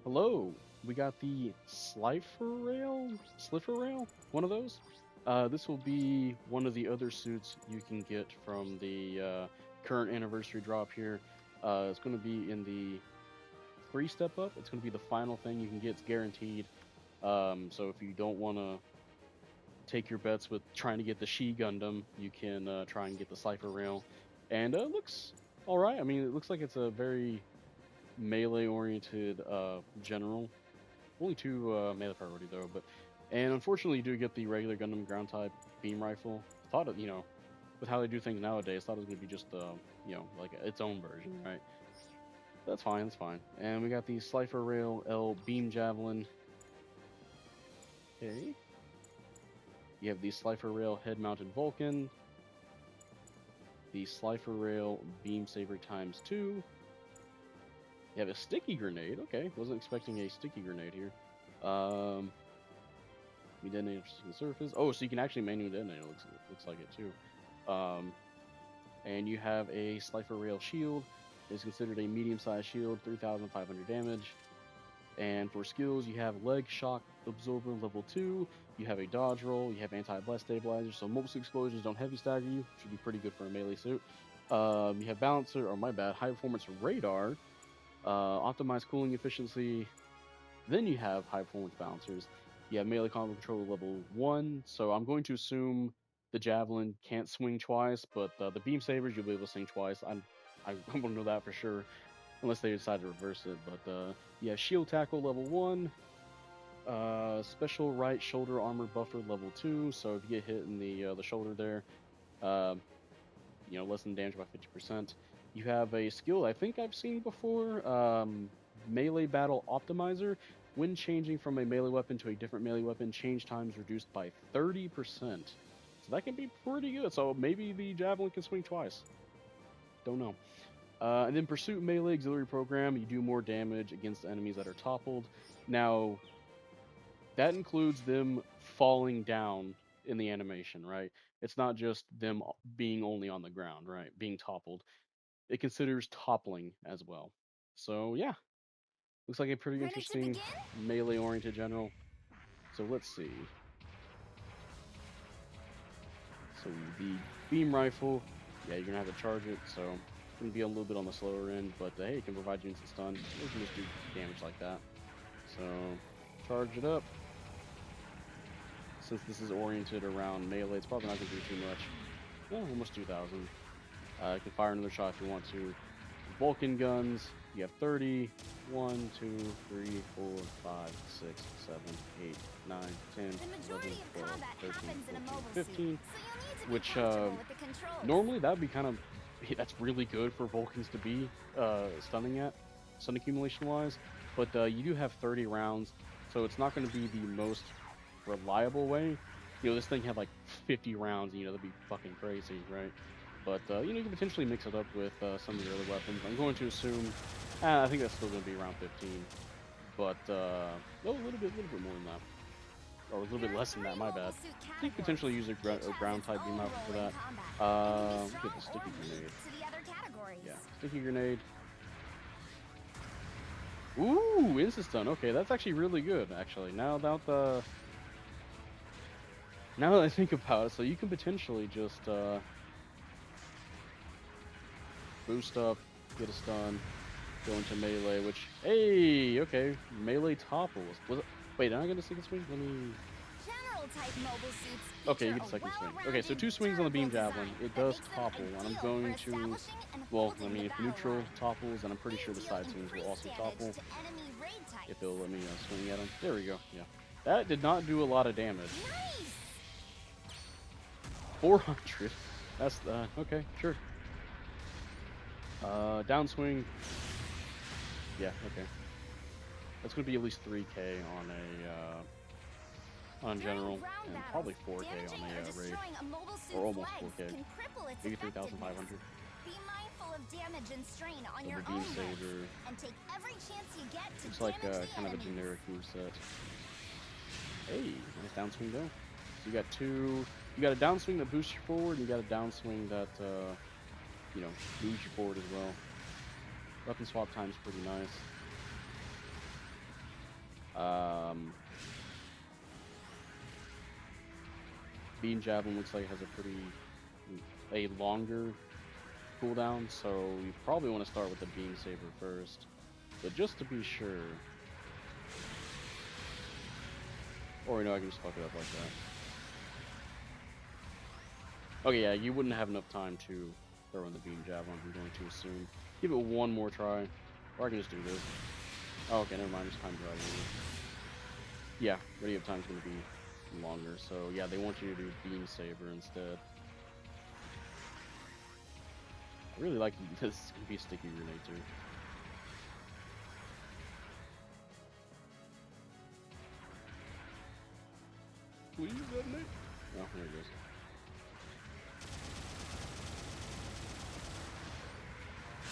Hello, we got the Sliferail, one of those. This will be one of the other suits you can get from the current anniversary drop here. It's going to be in the 3 step up. It's going to be the final thing you can get. It's guaranteed. So if you don't want to take your bets with trying to get the She Gundam, you can try and get the Sliferail. And it looks all right. I mean, it looks like it's a very melee-oriented general. Only two melee priority though, but and unfortunately you do get the regular Gundam ground type beam rifle. Thought it, with how they do things nowadays, thought it was gonna be just like its own version, right? That's fine, that's fine. And we got the Sliferail L beam javelin. Okay. You have the Sliferail head-mounted Vulcan, the Sliferail beam saber times 2. You have a sticky grenade. Okay, wasn't expecting a sticky grenade here. We detonate to the surface. Oh, so you can actually manually detonate. It looks like it too. And you have a Sliferail shield. It's considered a medium-sized shield, 3,500 damage. And for skills, you have leg shock absorber level 2. You have a dodge roll. You have anti-blast stabilizer. So multiple explosions don't heavy stagger you. Should be pretty good for a melee suit. You have balancer, or my bad, high performance radar. Optimized cooling efficiency. Then you have high performance balancers. You have melee combo control level 1. So I'm going to assume the javelin can't swing twice, but the beam sabers you'll be able to swing twice. I won't know that for sure unless they decide to reverse it. But you have shield tackle level 1. Special right shoulder armor buffer level 2. So if you get hit in the shoulder there, lessen damage by 50%. You have a skill I think I've seen before, melee battle optimizer. When changing from a melee weapon to a different melee weapon, change times reduced by 30%. So that can be pretty good. So maybe the javelin can swing twice. Don't know. And then Pursuit Melee Auxiliary Program, you do more damage against enemies that are toppled. Now, that includes them falling down in the animation, right? It's not just them being only on the ground, right? Being toppled. It considers toppling as well. So yeah, looks like a pretty Ready to interesting begin? melee-oriented general. So let's see. So the beam rifle, yeah, you're gonna have to charge it. So it's gonna be a little bit on the slower end, but hey, it can provide you instant stun. It can just do damage like that. So charge it up. Since this is oriented around melee, it's probably not gonna do too much. Oh, almost 2,000. You can fire another shot if you want to. Vulcan guns, you have 30. 1, 2, 3, 4, 5, 6, 7, 8, 9, 10, 11, 12, 13, 14, 15. Which, normally that would be kind of, that's really good for Vulcans to be stunning at, stun accumulation wise. But you do have 30 rounds, so it's not going to be the most reliable way. This thing had like 50 rounds, that'd be fucking crazy, right? But you can potentially mix it up with some of your other weapons. I'm going to assume, I think that's still going to be around 15, but no, a little bit more than that, or a little bit less than that. My bad. I think potentially use a ground type beam rifle for that. Get the sticky grenade. Yeah, sticky grenade. Ooh, instant stun. Okay, that's actually really good. Actually, now that I think about it, so you can potentially just boost up, get a stun, go into melee, which, hey, okay, melee topples. Wait, did I get a second swing? Let me... General type mobile suits Okay, you get a second swing. Okay, so 2 swings on the beam javelin. It does topple, and I'm going to... Well, I mean, if neutral topples, then I'm pretty sure the side swings will also topple. If it'll let me swing at them. There we go, yeah. That did not do a lot of damage. 400. That's, okay, sure. Downswing. Yeah, okay. That's gonna be at least 3k on general, and probably 4k on a raid, or almost 4k. Maybe 3,500. Be mindful of damage and strain on your beam own saber. and take every chance you get to Looks like damage the kind of a enemies. generic moveset. Hey, nice downswing though. So you got two. You got a downswing that boosts you forward, and you got a downswing that moves you forward as well. Weapon swap time's pretty nice. Beam Javelin looks like it has a longer cooldown, so you probably want to start with the Beam Saber first. But just to be sure, or I can just fuck it up like that. Okay, yeah, you wouldn't have enough time to throw in the Beam Javelin, I'm going to assume. Give it one more try, or I can just do this. Oh, okay, never mind, just time driving. Yeah, ready up time is going to be longer, so yeah, they want you to do Beam Saber instead. I really like this can be sticky grenade too. Please detonate. Oh, there it goes.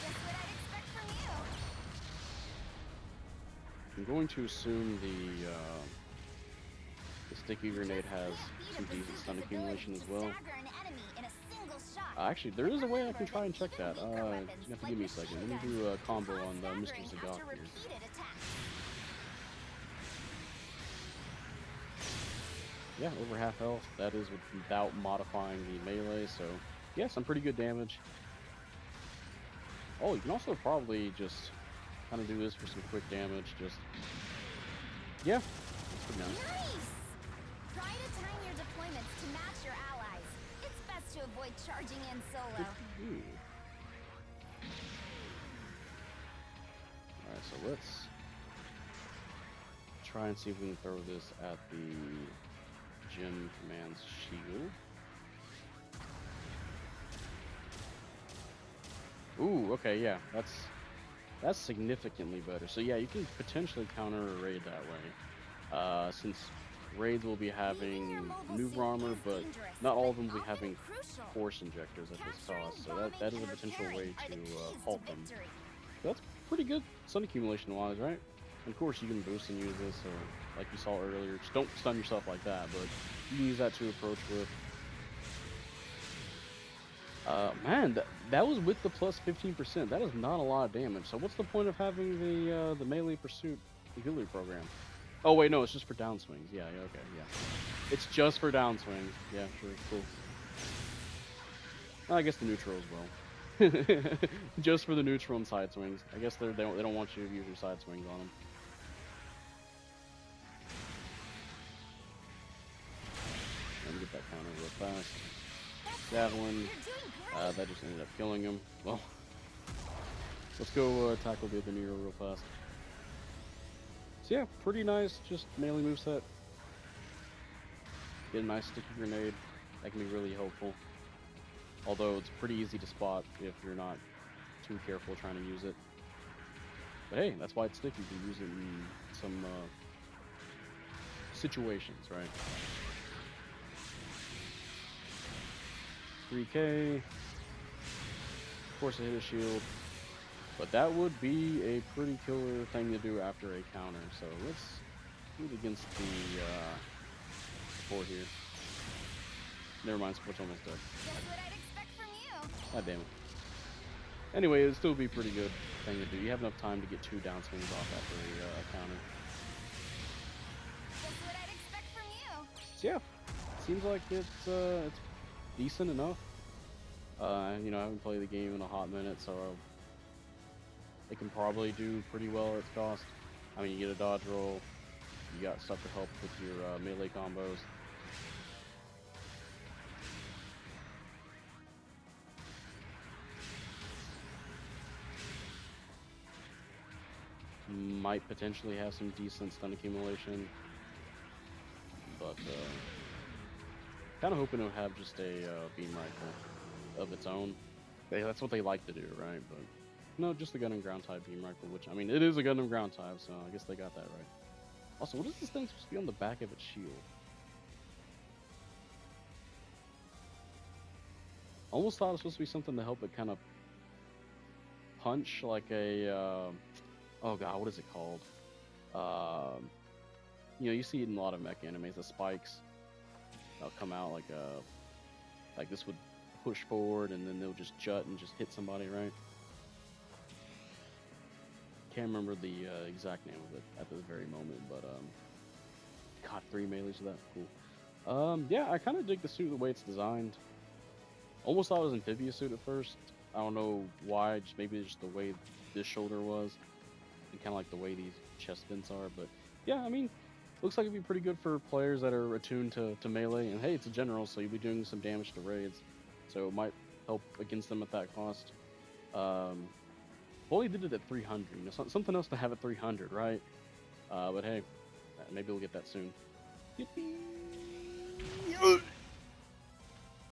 Just what I'd expect from you. I'm going to assume the sticky grenade has some decent stun accumulation as well. Actually, there is a way I can try and check that. You have to give me a second. Let me do a combo on Mr. Zagok here. Yeah, over half health. That is without modifying the melee, so yeah, some pretty good damage. Oh, you can also probably just kind of do this for some quick damage. Just yeah, that's pretty nice. Nice! Try to time your deployments to match your allies. It's best to avoid charging in solo. Alright, so let's try and see if we can throw this at the Gym Command's shield. Ooh, okay, yeah, that's significantly better. So yeah, you can potentially counter a raid that way. Since raids will be having maneuver armor, but not all of them will be having force injectors at this cost. So that is a potential way to halt them. So that's pretty good stun accumulation wise, right? And of course you can boost and use this, or like you saw earlier, just don't stun yourself like that, but you can use that to approach with. Man, that was with the plus 15%. That is not a lot of damage. So what's the point of having the melee pursuit auxiliary program? Oh wait, no, it's just for downswings. Yeah, okay, yeah. It's just for downswings. Yeah, sure, cool. I guess the neutral as well. Just for the neutral and side swings. I guess they don't want you to use your side swings on them. Let me get that counter real fast. Javelin. That just ended up killing him. Well, let's go tackle the Nero real fast. So yeah, pretty nice, just melee moveset. Get a nice sticky grenade. That can be really helpful. Although it's pretty easy to spot if you're not too careful trying to use it. But hey, that's why it's sticky. You can use it in some situations, right? 3K. Of course, it hit a shield. But that would be a pretty killer thing to do after a counter. So let's do it against the support here. Never mind, support's almost dead. Just what I'd expect from you. God damn it. Anyway, it'd still be a pretty good thing to do. You have enough time to get 2 downswings off after a counter. Just what I'd expect from you. So yeah, seems like it's decent enough. You know, I haven't played the game in a hot minute, so it can probably do pretty well at its cost. I mean, you get a dodge roll, you got stuff to help with your melee combos. Might potentially have some decent stun accumulation, but kind of hoping to have just a beam rifle of its own. That's what they like to do, right? But no, just the Gundam ground type beam rifle, which I mean, it is a Gundam ground type, so I guess they got that right. Also, what is this thing supposed to be on the back of its shield? Almost thought it was supposed to be something to help it kind of punch like a oh god, what is it called? You know, you see it in a lot of mech animes, the spikes. They'll come out like this would push forward and then they'll just jut and just hit somebody, right? can't remember the exact name of it at this very moment, but God, 3 melee to that, cool. Yeah, I kind of dig the suit the way it's designed. Almost thought it was an amphibious suit at first. I don't know why, just maybe just the way this shoulder was, and kind of like the way these chest vents are. But yeah, I mean, looks like it'd be pretty good for players that are attuned to melee. And hey, it's a general, so you'll be doing some damage to raids, so it might help against them at that cost. Only did it at 300. You know, something else to have at 300, right? But hey, maybe we'll get that soon. Yippee!